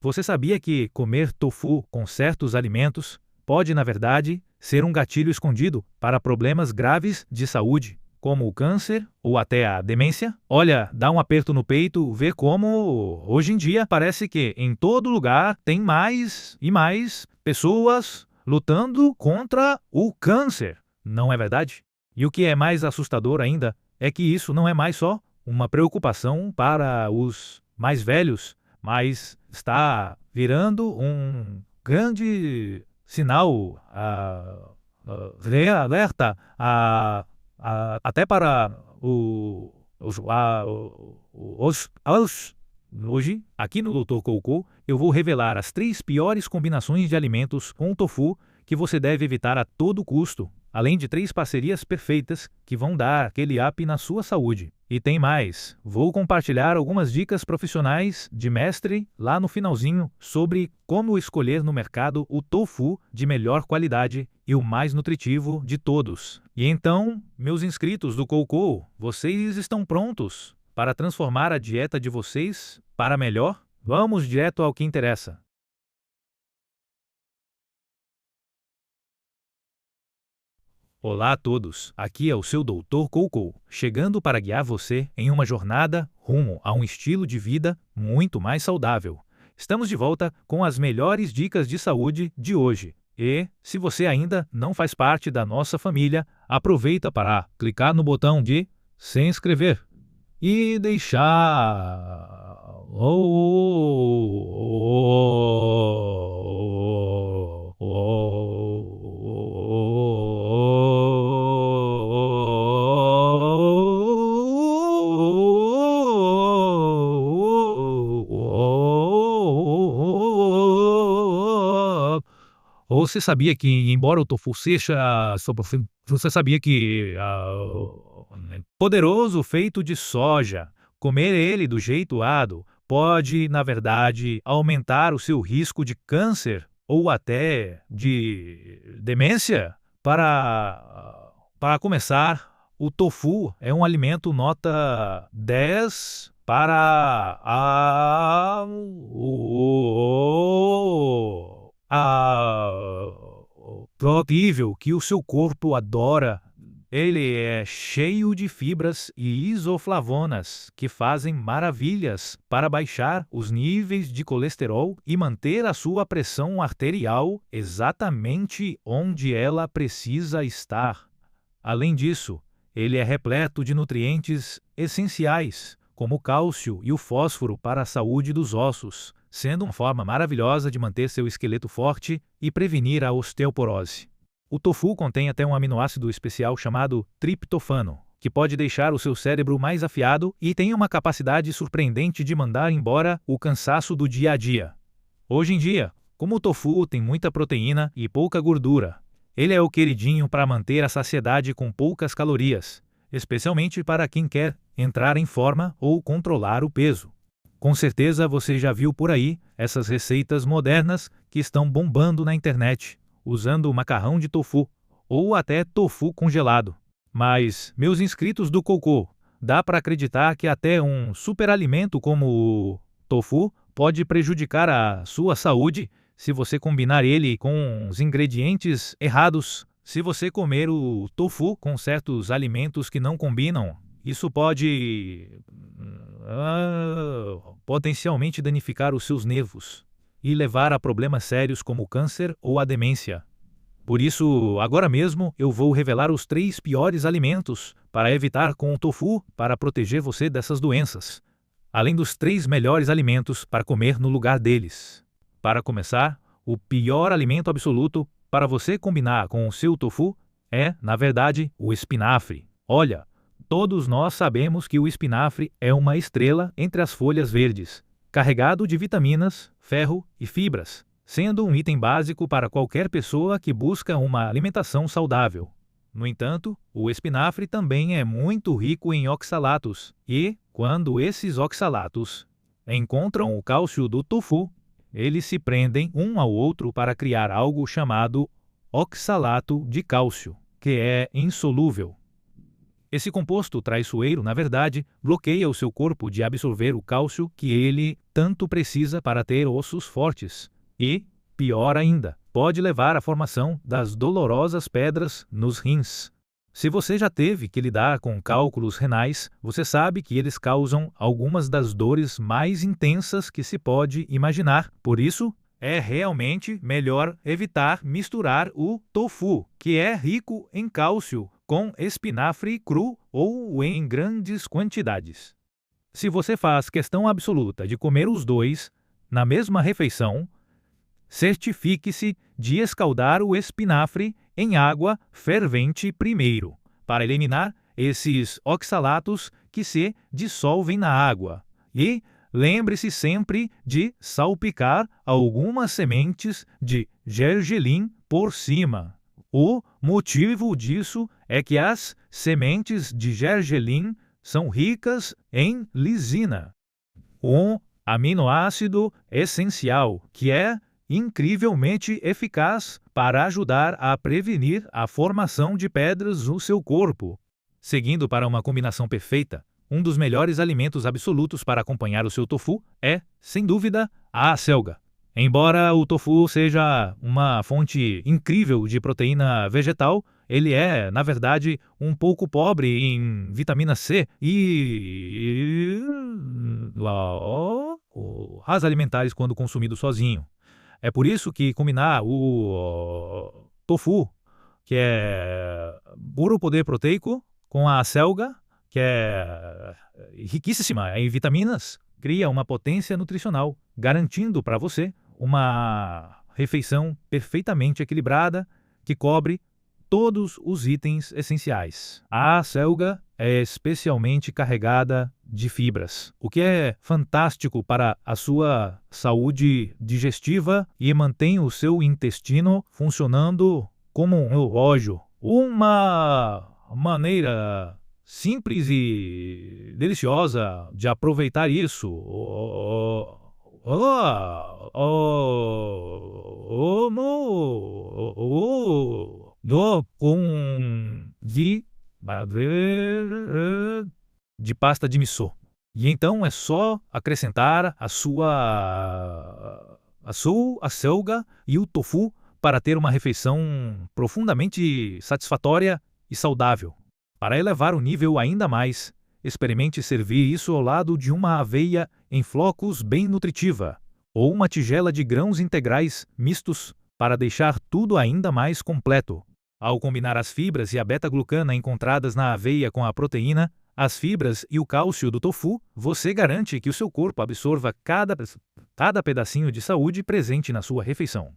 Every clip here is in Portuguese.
Você sabia que comer tofu com certos alimentos pode, na verdade, ser um gatilho escondido para problemas graves de saúde, como o câncer ou até a demência? Olha, dá um aperto no peito, vê como hoje em dia parece que em todo lugar tem mais e mais pessoas lutando contra o câncer, não é verdade? E o que é mais assustador ainda é que isso não é mais só uma preocupação para os mais velhos, mas está virando um grande sinal de alerta até para hoje, aqui no Dr. Coco, eu vou revelar as 3 piores combinações de alimentos com tofu que você deve evitar a todo custo, além de 3 parcerias perfeitas que vão dar aquele up na sua saúde. E tem mais, vou compartilhar algumas dicas profissionais de mestre lá no finalzinho sobre como escolher no mercado o tofu de melhor qualidade e o mais nutritivo de todos. E então, meus inscritos do Coco, vocês estão prontos para transformar a dieta de vocês para melhor? Vamos direto ao que interessa. Olá a todos, aqui é o seu Dr. Coco, chegando para guiar você em uma jornada rumo a um estilo de vida muito mais saudável. Estamos de volta com as melhores dicas de saúde de hoje. E, se você ainda não faz parte da nossa família, aproveita para clicar no botão de se inscrever e deixar ou você sabia que, embora o tofu seja, você sabia que poderoso feito de soja, comer ele do jeito ado pode, na verdade, aumentar o seu risco de câncer ou até de demência? Para começar, o tofu é um alimento nota 10 para protível que o seu corpo adora. Ele é cheio de fibras e isoflavonas que fazem maravilhas para baixar os níveis de colesterol e manter a sua pressão arterial exatamente onde ela precisa estar. Além disso, ele é repleto de nutrientes essenciais, como o cálcio e o fósforo para a saúde dos ossos, sendo uma forma maravilhosa de manter seu esqueleto forte e prevenir a osteoporose. O tofu contém até um aminoácido especial chamado triptofano, que pode deixar o seu cérebro mais afiado e tem uma capacidade surpreendente de mandar embora o cansaço do dia a dia. Hoje em dia, como o tofu tem muita proteína e pouca gordura, ele é o queridinho para manter a saciedade com poucas calorias, especialmente para quem quer entrar em forma ou controlar o peso. Com certeza você já viu por aí essas receitas modernas que estão bombando na internet, usando o macarrão de tofu, ou até tofu congelado. Mas, meus inscritos do Coco, dá para acreditar que até um superalimento como o tofu pode prejudicar a sua saúde se você combinar ele com os ingredientes errados. Se você comer o tofu com certos alimentos que não combinam, isso pode potencialmente danificar os seus nervos e levar a problemas sérios como o câncer ou a demência. Por isso, agora mesmo eu vou revelar os 3 piores alimentos para evitar com o tofu para proteger você dessas doenças, além dos 3 melhores alimentos para comer no lugar deles. Para começar, o pior alimento absoluto para você combinar com o seu tofu é, na verdade, o espinafre. Olha, todos nós sabemos que o espinafre é uma estrela entre as folhas verdes, carregado de vitaminas, ferro e fibras, sendo um item básico para qualquer pessoa que busca uma alimentação saudável. No entanto, o espinafre também é muito rico em oxalatos e, quando esses oxalatos encontram o cálcio do tofu, eles se prendem um ao outro para criar algo chamado oxalato de cálcio, que é insolúvel. Esse composto traiçoeiro, na verdade, bloqueia o seu corpo de absorver o cálcio que ele tanto precisa para ter ossos fortes. E, pior ainda, pode levar à formação das dolorosas pedras nos rins. Se você já teve que lidar com cálculos renais, você sabe que eles causam algumas das dores mais intensas que se pode imaginar. Por isso, é realmente melhor evitar misturar o tofu, que é rico em cálcio, com espinafre cru ou em grandes quantidades. Se você faz questão absoluta de comer os dois na mesma refeição, certifique-se de escaldar o espinafre em água fervente primeiro, para eliminar esses oxalatos que se dissolvem na água. E lembre-se sempre de salpicar algumas sementes de gergelim por cima. O motivo disso é que as sementes de gergelim são ricas em lisina, um aminoácido essencial que é incrivelmente eficaz para ajudar a prevenir a formação de pedras no seu corpo. Seguindo para uma combinação perfeita, um dos melhores alimentos absolutos para acompanhar o seu tofu é, sem dúvida, a acelga. Embora o tofu seja uma fonte incrível de proteína vegetal, ele é, na verdade, um pouco pobre em vitamina C e sais alimentares quando consumido sozinho. É por isso que combinar o tofu, que é puro poder proteico, com a acelga, que é riquíssima em vitaminas, cria uma potência nutricional, garantindo para você uma refeição perfeitamente equilibrada que cobre todos os itens essenciais. A acelga é especialmente carregada de fibras, o que é fantástico para a sua saúde digestiva e mantém o seu intestino funcionando como um relógio. Uma maneira simples e deliciosa de aproveitar isso de pasta de miso. E então é só acrescentar a sua acelga e o tofu para ter uma refeição profundamente satisfatória e saudável. Para elevar o nível ainda mais, experimente servir isso ao lado de uma aveia em flocos bem nutritiva, ou uma tigela de grãos integrais mistos para deixar tudo ainda mais completo. Ao combinar as fibras e a beta-glucana encontradas na aveia com a proteína, as fibras e o cálcio do tofu, você garante que o seu corpo absorva cada pedacinho de saúde presente na sua refeição.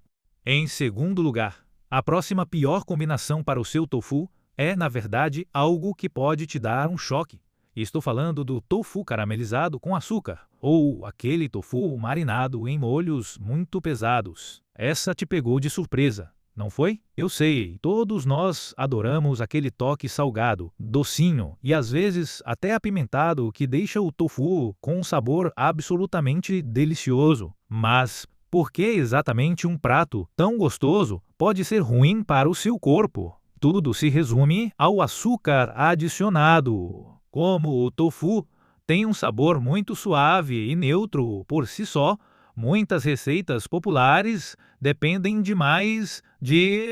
Em segundo lugar, a próxima pior combinação para o seu tofu é, na verdade, algo que pode te dar um choque. Estou falando do tofu caramelizado com açúcar, ou aquele tofu marinado em molhos muito pesados. Essa te pegou de surpresa, não foi? Eu sei, todos nós adoramos aquele toque salgado, docinho e às vezes até apimentado que deixa o tofu com um sabor absolutamente delicioso. Mas por que exatamente um prato tão gostoso pode ser ruim para o seu corpo? Tudo se resume ao açúcar adicionado. Como o tofu tem um sabor muito suave e neutro por si só, muitas receitas populares dependem demais de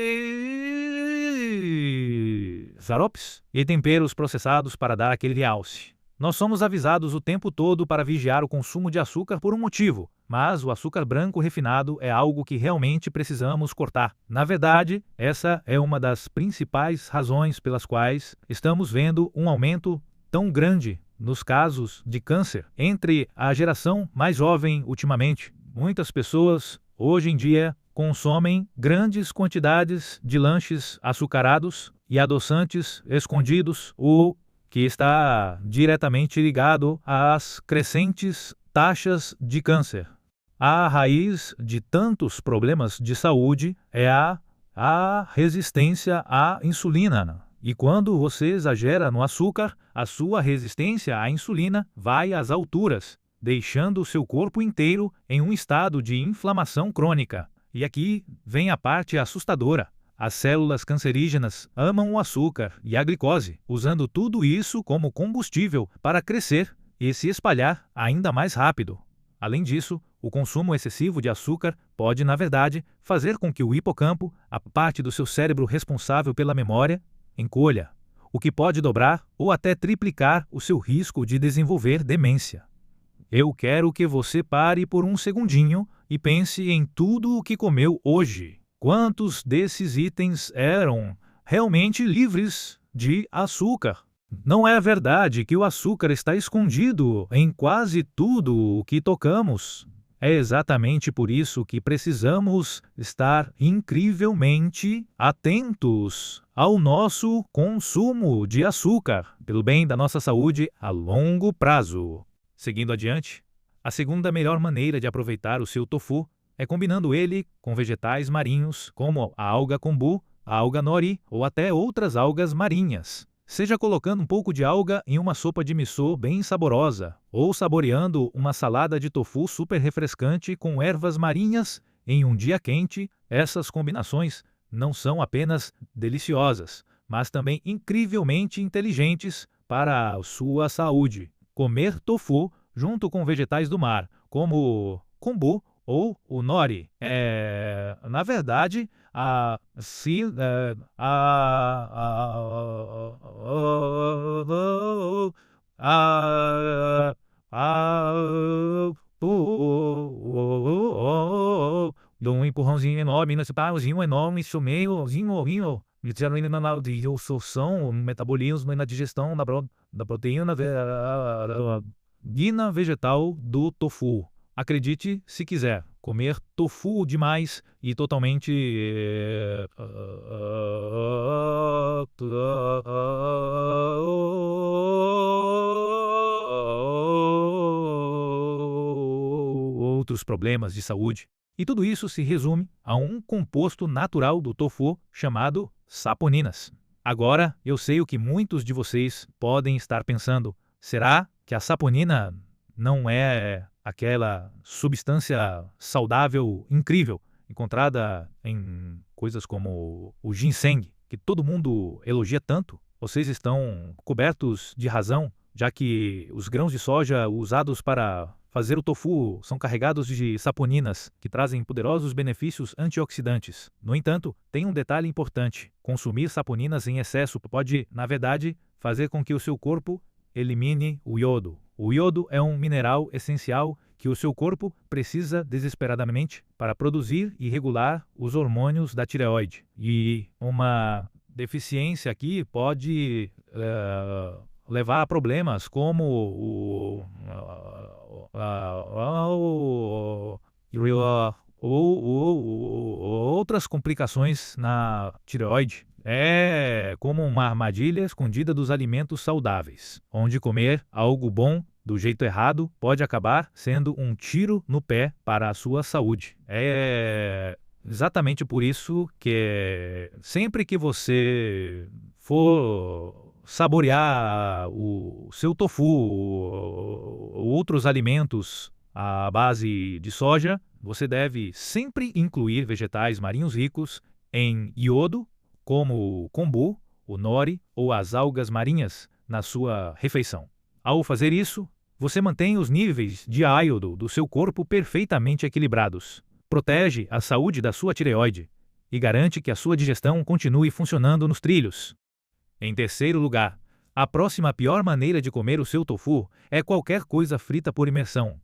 xaropes e temperos processados para dar aquele realce. Nós somos avisados o tempo todo para vigiar o consumo de açúcar por um motivo, mas o açúcar branco refinado é algo que realmente precisamos cortar. Na verdade, essa é uma das principais razões pelas quais estamos vendo um aumento tão grande nos casos de câncer entre a geração mais jovem ultimamente. Muitas pessoas, hoje em dia, consomem grandes quantidades de lanches açucarados e adoçantes escondidos, o que está diretamente ligado às crescentes taxas de câncer. A raiz de tantos problemas de saúde é a resistência à insulina. E quando você exagera no açúcar, a sua resistência à insulina vai às alturas, deixando o seu corpo inteiro em um estado de inflamação crônica. E aqui vem a parte assustadora. As células cancerígenas amam o açúcar e a glicose, usando tudo isso como combustível para crescer e se espalhar ainda mais rápido. Além disso, o consumo excessivo de açúcar pode, na verdade, fazer com que o hipocampo, a parte do seu cérebro responsável pela memória, encolha, o que pode dobrar ou até triplicar o seu risco de desenvolver demência. Eu quero que você pare por um segundinho e pense em tudo o que comeu hoje. Quantos desses itens eram realmente livres de açúcar? Não é verdade que o açúcar está escondido em quase tudo o que tocamos? É exatamente por isso que precisamos estar incrivelmente atentos ao nosso consumo de açúcar, pelo bem da nossa saúde a longo prazo. Seguindo adiante, a segunda melhor maneira de aproveitar o seu tofu é combinando ele com vegetais marinhos, como a alga kombu, a alga nori ou até outras algas marinhas. Seja colocando um pouco de alga em uma sopa de miso bem saborosa, ou saboreando uma salada de tofu super refrescante com ervas marinhas em um dia quente, essas combinações não são apenas deliciosas, mas também incrivelmente inteligentes para a sua saúde. Comer tofu junto com vegetais do mar, como kombu ou o nori, na verdade, dou um empurrãozinho enorme nesse pauzinho enorme, chumeiozinho, de absorção, metabolismo na digestão da proteína guina vegetal do tofu. Acredite se quiser, comer tofu demais e totalmente outros problemas de saúde. E tudo isso se resume a um composto natural do tofu chamado saponinas. Agora, eu sei o que muitos de vocês podem estar pensando. Será que a saponina não é aquela substância saudável incrível encontrada em coisas como o ginseng, que todo mundo elogia tanto? Vocês estão cobertos de razão, já que os grãos de soja usados para fazer o tofu são carregados de saponinas, que trazem poderosos benefícios antioxidantes. No entanto, tem um detalhe importante: consumir saponinas em excesso pode, na verdade, fazer com que o seu corpo elimine o iodo. O iodo é um mineral essencial que o seu corpo precisa desesperadamente para produzir e regular os hormônios da tireoide. E uma deficiência aqui pode levar a problemas como outras complicações na tireoide. É como uma armadilha escondida dos alimentos saudáveis, onde comer algo bom do jeito errado pode acabar sendo um tiro no pé para a sua saúde. É exatamente por isso que sempre que você for saborear o seu tofu ou outros alimentos à base de soja, você deve sempre incluir vegetais marinhos ricos em iodo, como o kombu, o nori ou as algas marinhas na sua refeição. Ao fazer isso, você mantém os níveis de iodo do seu corpo perfeitamente equilibrados, protege a saúde da sua tireoide e garante que a sua digestão continue funcionando nos trilhos. Em terceiro lugar, a próxima pior maneira de comer o seu tofu é qualquer coisa frita por imersão,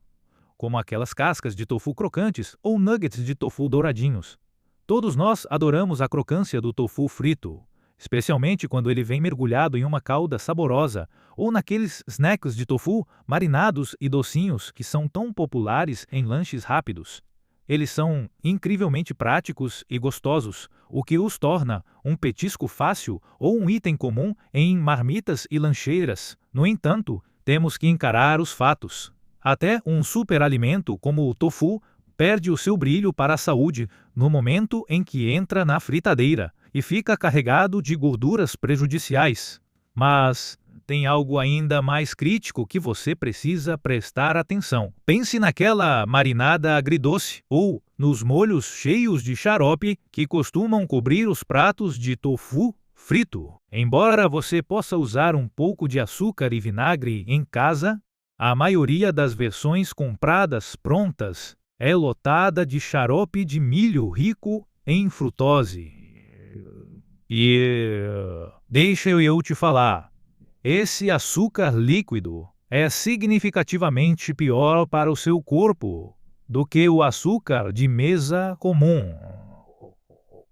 como aquelas cascas de tofu crocantes ou nuggets de tofu douradinhos. Todos nós adoramos a crocância do tofu frito, especialmente quando ele vem mergulhado em uma calda saborosa ou naqueles snacks de tofu marinados e docinhos que são tão populares em lanches rápidos. Eles são incrivelmente práticos e gostosos, o que os torna um petisco fácil ou um item comum em marmitas e lancheiras. No entanto, temos que encarar os fatos. Até um superalimento como o tofu perde o seu brilho para a saúde no momento em que entra na fritadeira e fica carregado de gorduras prejudiciais. Mas tem algo ainda mais crítico que você precisa prestar atenção. Pense naquela marinada agridoce ou nos molhos cheios de xarope que costumam cobrir os pratos de tofu frito. Embora você possa usar um pouco de açúcar e vinagre em casa, a maioria das versões compradas prontas é lotada de xarope de milho rico em frutose. E deixa eu te falar, esse açúcar líquido é significativamente pior para o seu corpo do que o açúcar de mesa comum.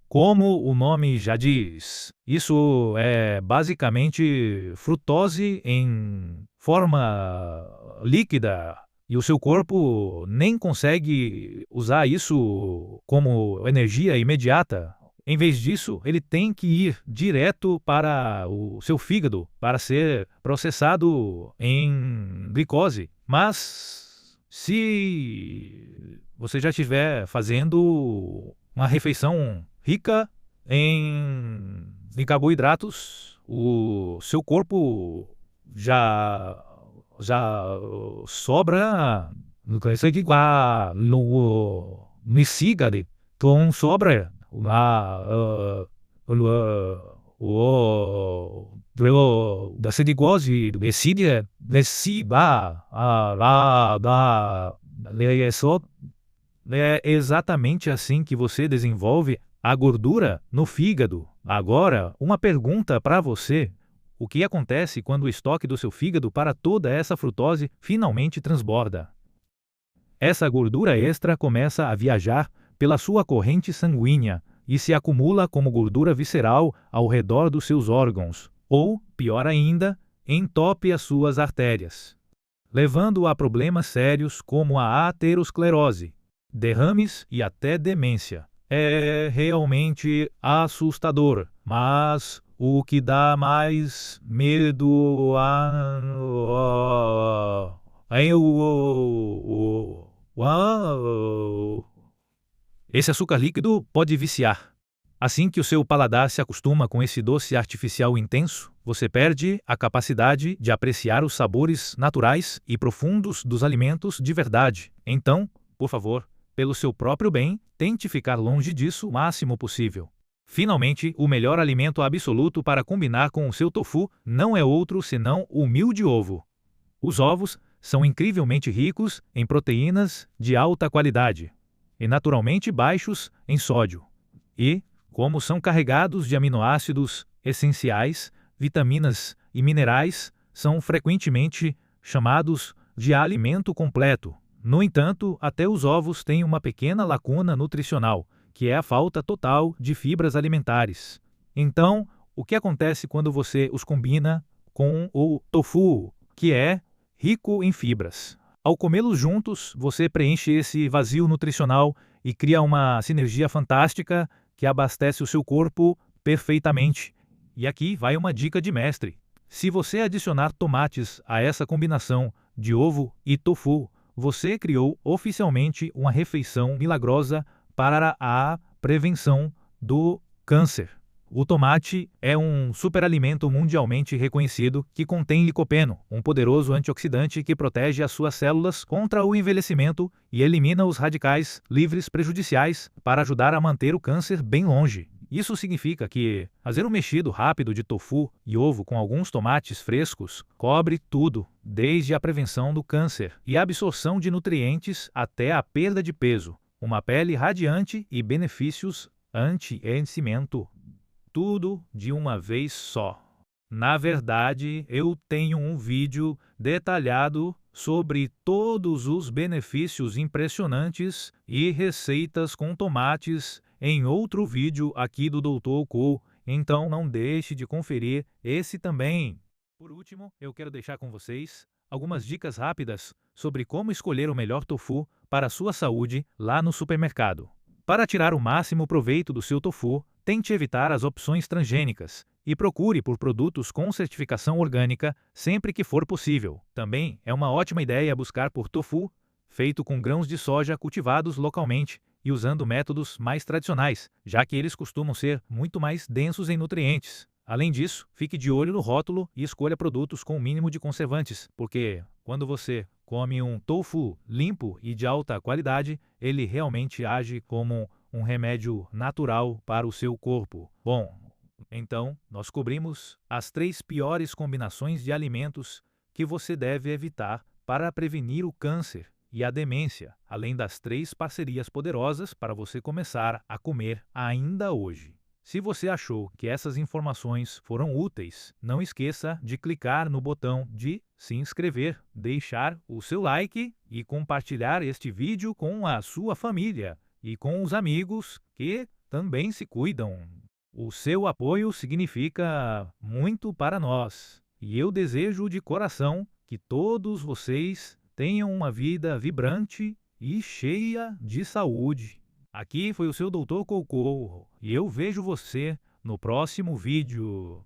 Como o nome já diz, isso é basicamente frutose em forma líquida e o seu corpo nem consegue usar isso como energia imediata. Em vez disso, ele tem que ir direto para o seu fígado para ser processado em glicose. Mas se você já estiver fazendo uma refeição rica em carboidratos, o seu corpo já sobra no fígado, então sobra da glicose decide é exatamente assim que você desenvolve a gordura no fígado. Agora, uma pergunta para você. O que acontece quando o estoque do seu fígado para toda essa frutose finalmente transborda? Essa gordura extra começa a viajar pela sua corrente sanguínea e se acumula como gordura visceral ao redor dos seus órgãos, ou, pior ainda, entope as suas artérias, levando a problemas sérios como a aterosclerose, derrames e até demência. É realmente assustador, mas o que dá mais medo esse açúcar líquido pode viciar. Assim que o seu paladar se acostuma com esse doce artificial intenso, você perde a capacidade de apreciar os sabores naturais e profundos dos alimentos de verdade. Então, por favor, pelo seu próprio bem, tente ficar longe disso o máximo possível. Finalmente, o melhor alimento absoluto para combinar com o seu tofu não é outro senão o mil de ovo. Os ovos são incrivelmente ricos em proteínas de alta qualidade e naturalmente baixos em sódio. E, como são carregados de aminoácidos essenciais, vitaminas e minerais, são frequentemente chamados de alimento completo. No entanto, até os ovos têm uma pequena lacuna nutricional, que é a falta total de fibras alimentares. Então, o que acontece quando você os combina com o tofu, que é rico em fibras? Ao comê-los juntos, você preenche esse vazio nutricional e cria uma sinergia fantástica que abastece o seu corpo perfeitamente. E aqui vai uma dica de mestre. Se você adicionar tomates a essa combinação de ovo e tofu, você criou oficialmente uma refeição milagrosa para a prevenção do câncer. O tomate é um superalimento mundialmente reconhecido que contém licopeno, um poderoso antioxidante que protege as suas células contra o envelhecimento e elimina os radicais livres prejudiciais para ajudar a manter o câncer bem longe. Isso significa que fazer um mexido rápido de tofu e ovo com alguns tomates frescos cobre tudo, desde a prevenção do câncer e a absorção de nutrientes até a perda de peso, uma pele radiante e benefícios anti-envelhecimento. Tudo de uma vez só. Na verdade, eu tenho um vídeo detalhado sobre todos os benefícios impressionantes e receitas com tomates em outro vídeo aqui do Dr. Ko, então não deixe de conferir esse também. Por último, eu quero deixar com vocês algumas dicas rápidas sobre como escolher o melhor tofu para a sua saúde lá no supermercado. Para tirar o máximo proveito do seu tofu, tente evitar as opções transgênicas e procure por produtos com certificação orgânica sempre que for possível. Também é uma ótima ideia buscar por tofu feito com grãos de soja cultivados localmente e usando métodos mais tradicionais, já que eles costumam ser muito mais densos em nutrientes. Além disso, fique de olho no rótulo e escolha produtos com o mínimo de conservantes, porque quando você come um tofu limpo e de alta qualidade, ele realmente age como um remédio natural para o seu corpo. Bom, então nós cobrimos as 3 piores combinações de alimentos que você deve evitar para prevenir o câncer e a demência, além das 3 parcerias poderosas para você começar a comer ainda hoje. Se você achou que essas informações foram úteis, não esqueça de clicar no botão de se inscrever, deixar o seu like e compartilhar este vídeo com a sua família e com os amigos que também se cuidam. O seu apoio significa muito para nós e eu desejo de coração que todos vocês tenham uma vida vibrante e cheia de saúde. Aqui foi o seu Dr. Cocô e eu vejo você no próximo vídeo.